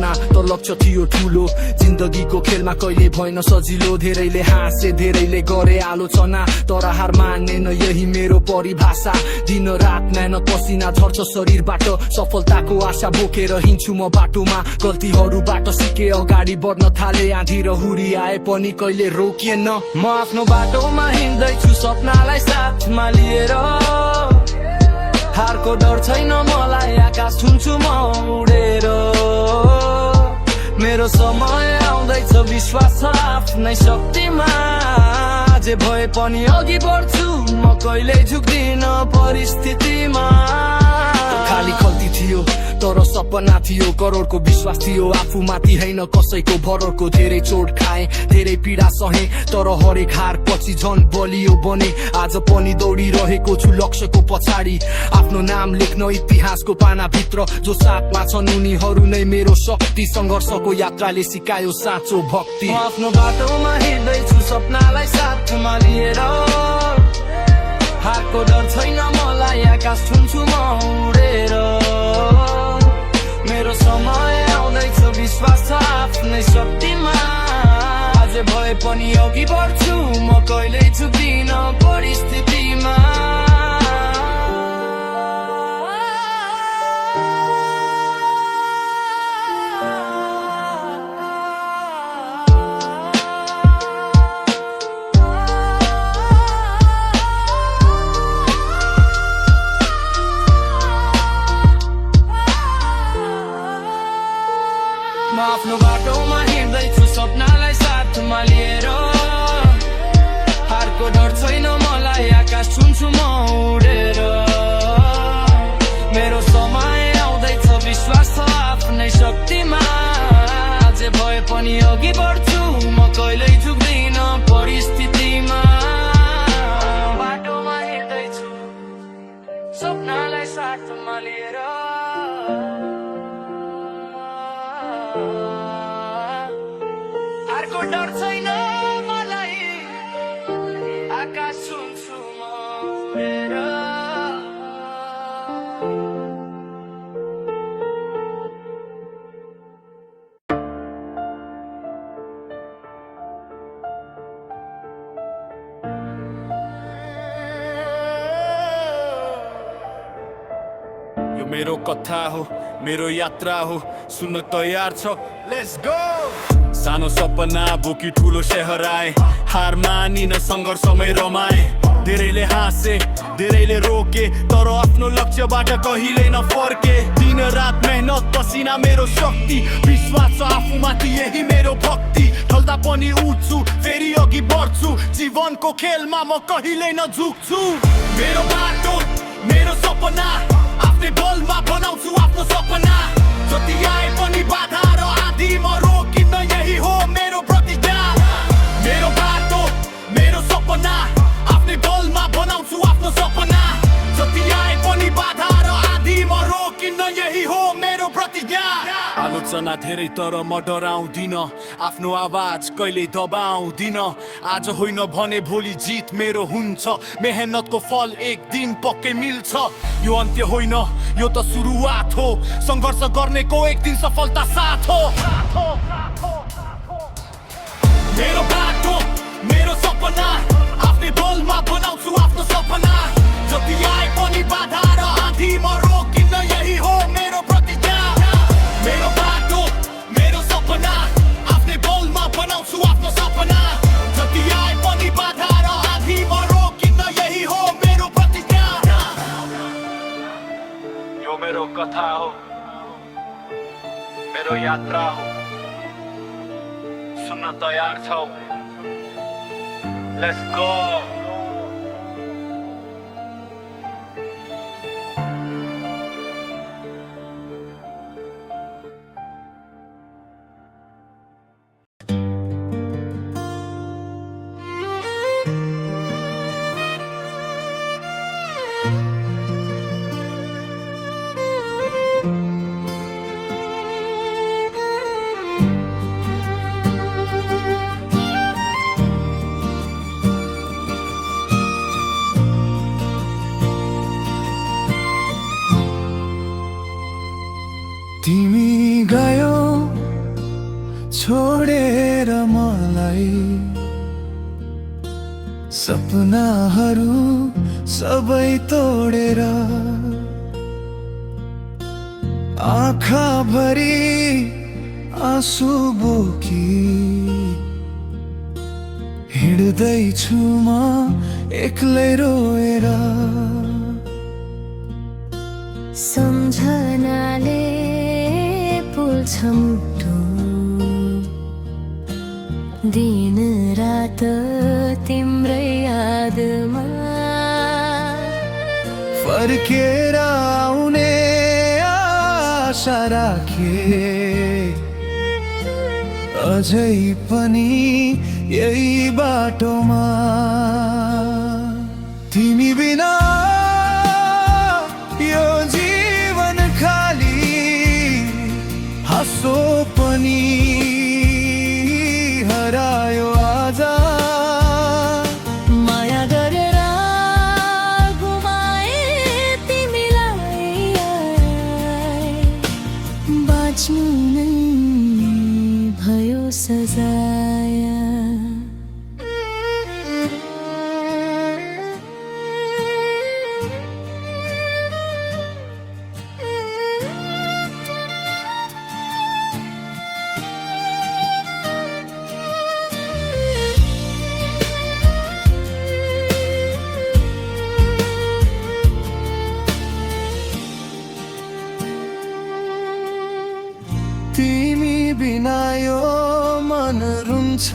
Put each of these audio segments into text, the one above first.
सपना त लक्ष्य थियो ठुलो जिन्दगीको खेलमा कहिले भएन सजिलो धेरैले हाँसे धेरैले गरे आलोचना तर हार मान्नेन यही मेरो परिभाषा दिन रात मेहनत पसिना झर्छ शरीरबाट सफलताको आशा बोकेर हिँड्छु म बाटोमा गल्तीहरूबाट सिके अगाडि बढ्न थाले आँधी र हुरी आए पनि कहिले रोकिएन म आफ्नो बाटोमा हिँड्दैछु सपनालाई साथमा लिएर हारको डर छैन मलाई आकाश छुन्छु म उडेर मेरो समय आउँदैछ विश्वास छ आफ्नै शक्तिमा जे भए पनि अघि बढ्छु म कहिल्यै झुक्दिन परिस्थितिमा खाली खल्ती थियो तर सपना थियो करोडको विश्वास थियो आफूमाथि हैन कसैको भररको धेरै चोट खाए धेरै पीडा सहे तर हरेक हार पछि झन् बलियो बने आज पनि दौडिरहेको छु लक्ष्यको पछाडि आफ्नो नाम लेख्न इतिहासको पानाभित्र जो साथमा छन् उनीहरू नै मेरो शक्ति संघर्षको यात्राले सिकायो साँचो भक्ति म आफ्नो बाटोमा हिँड्दैछु सपनालाई साथमा लिएर हारको डर छैन मलाई आकाश छुन्छु म उडेर मेरो समय आउँदैछ विश्वास छ आफ्नै शक्तिमा अझै भए पनि अघि बढ्छु म कहिल्यै झुक्दिन परिस्थितिमा म आफ्नो बाटोमा हिँड्दैछु सपनालाई साथमा लिएर हारको डर छैन मलाई आकाश छुन्छु म उडेर मेरो समय आउँदैछ विश्वास छ आफ्नै शक्तिमा जे भए पनि अघि बढ्छु म कहिल्यै झुक्दिन परिस्थितिमा बाटोमा हिँड्दैछु सपनालाई साथमा लिएर हारको डर छैन मलाई आकाश छुन्छु म उडेर यो मेरो कथा हो मेरो यात्रा हो सुन्न तयार छ लेट्स गो सानो सपना बोकी ठुलो शहर आए हार मानिन संघर्षमै रमाए धेरैले हाँसे धेरैले रोके तर आफ्नो लक्ष्यबाट कहिल्यै नफर्के दिन रात मेहनत पसिना मेरो शक्ति विश्वास छ आफूमाथि यही मेरो भक्ति ढल्दा पनि उठ्छु फेरि अघि बढ्छु जीवनको खेलमा म कहिल्यै नझुक्छु मेरो बाटो मेरो सपना आफ्नै बलमा बनाउँछु आफ्नो सपना जति आए पनि बाधा र आँधी म रोकिन्न यही हो मेरो प्रतिज्ञा मेरो बाटो मेरो सपना आफ्नै बलमा बनाउँछु आफ्नो सपना जति आए पनि बाधा र आँधी म रोकिन्न यही हो मेरो प्रतिज्ञा आलोचना धेरै तर म डराउँदिन आफ्नो आवाज कहिल्यै दबाउँदिन आज होइन भने भोलि जित मेरो हुन्छ मेहनतको फल एक दिन पक्कै मिल्छ यो अन्त्य होइन यो त सुरुवात हो संघर्ष गर्नेको एक दिन सफलता साथ हो मेरो बाटो मेरो सपना आफ्नै बलमा बनाउँछु आफ्नो सपना जति आए पनि बाधा र आँधी म रोकिन्न यही हो मेरो प्रतिज्ञा मेरो बाटो मेरो सपना आफ्नै बलमा बनाउँछु आफ्नो सपना जति आए पनि बाधा र आँधी म रोकिन्न यही हो मेरो प्रतिज्ञा यो मेरो कथा हो मेरो यात्रा हो सुन्न तयार छौ लेट्स गो तिमीलाई सपनाहरू सबै तोडेर आँखा भरी आँसु बोकी हिँड्दैछु म एक्लै रोएर सम्झनाले पोल्छ मुटु दिन रात तिम्रै यादमा फर्केर आउने आशा राखे अझै पनि यही बाटोमा तिमी बिना यो जीवन खाली हाँसो पनि हरायो आज माया गरेर गुमाए तिमीलाई बाँच्नु नै भयो सजाय तिमी बिना यो मन रुन्छ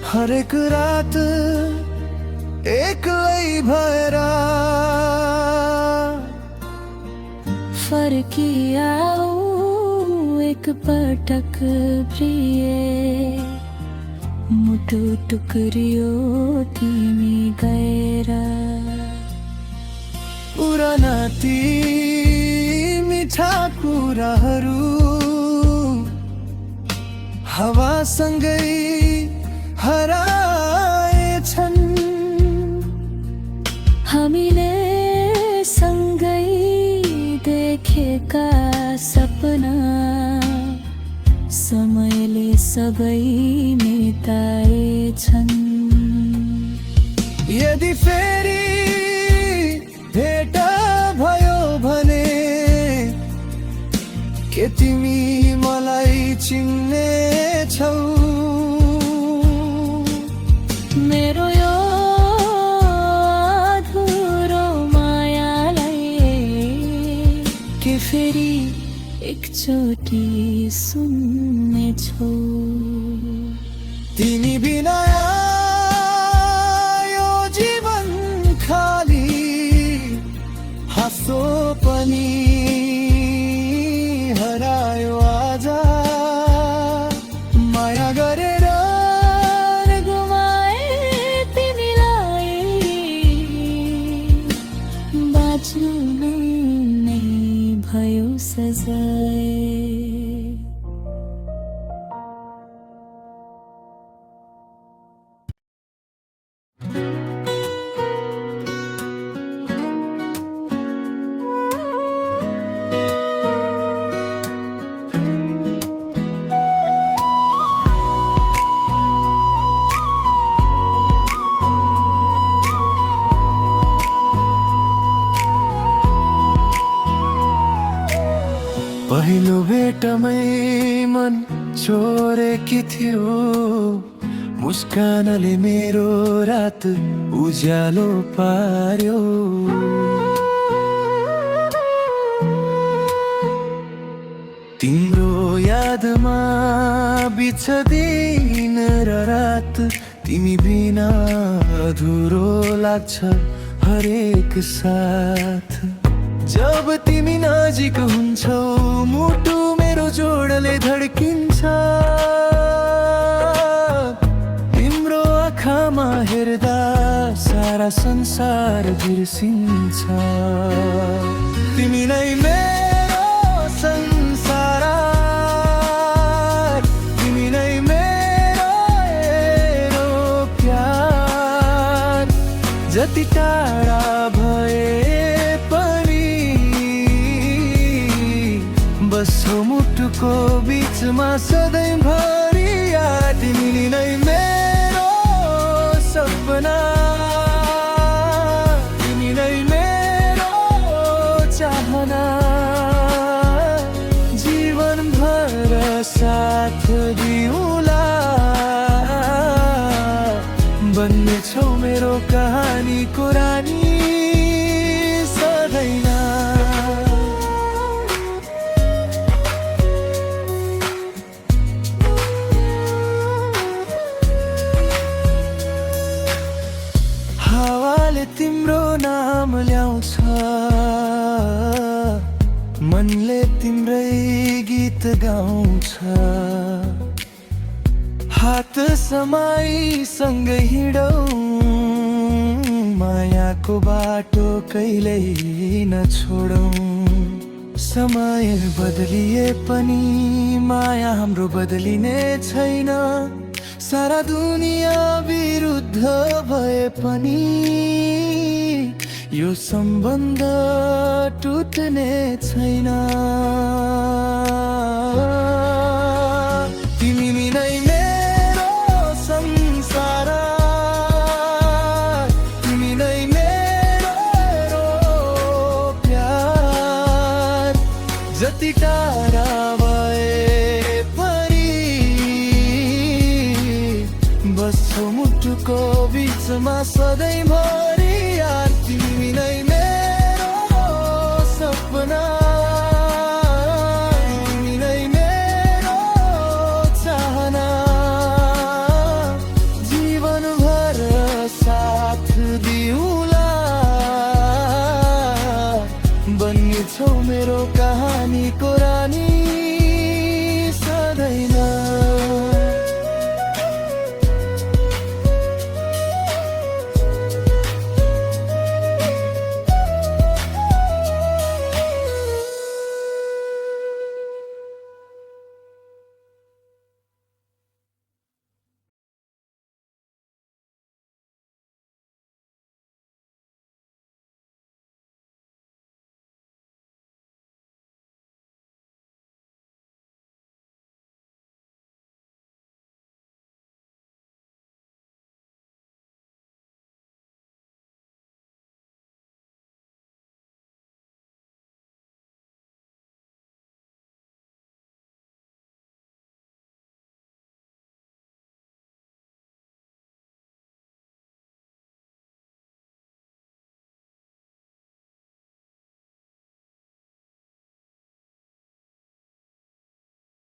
हरेक रात एक्लै भएर फर्किआऊ एक पटक प्रिय मुटु टुक्रियो तिमी गएर पुराना ती मिठा कुराहरू हावासँगै हराएछन् हामीले सँगै देखेका सपना समयले सबै मेटाएछन् यदि फेरि भेट भयो भने के तिमी मलाई चिन्ने छौ मेरो यो अधुरो मायालाई के फेरि एकचोटि सुन्ने छौ तिमी बिना यो जीवन खाली हाँसो पनि हरायो आज माया गरेर गुमाए तिमीलाई बाँच्नु नै भयो सजाय पहिलो भेटमै मन छोडेकी थियो मुस्कानले मेरो रात उज्यालो पार्यो तिम्रो यादमा बित्छ दिन र रात तिमी बिना अधुरो लाग्छ हरेक साथ जब तिमी नजिक हुन्छौ मुटु मेरो जोडले धड्किन्छ तिम्रो आँखामा हेर्दा सारा संसार बिर्सिन्छ तिमी नै मेरो संसार तिमी नै मेरो प्यार जति टाढा भए बस्छौ मुटुको बिचमा सधैँभरि बन्नेछौ मेरो कहानीको रानी सधैँ नै। हावाले तिम्रो नाम ल्याउँछ, मनले तिम्रै गीत गाउँछ। हात समाई सँगै हिँडौँ, मायाको बाटो कहिल्यै नछोडौँ। समय बदलिए पनि माया हाम्रो बदलिने छैन। सारा दुनिया विरुद्ध भए पनि यो सम्बन्ध टुट्ने छैन। तिमी नै मेरो संसार, तिमी नै मेरो प्यार। जति टाढा भए बस्छौ मुटुको बिचमा सधैँभरि यार। तिमी नै मेरो सपना।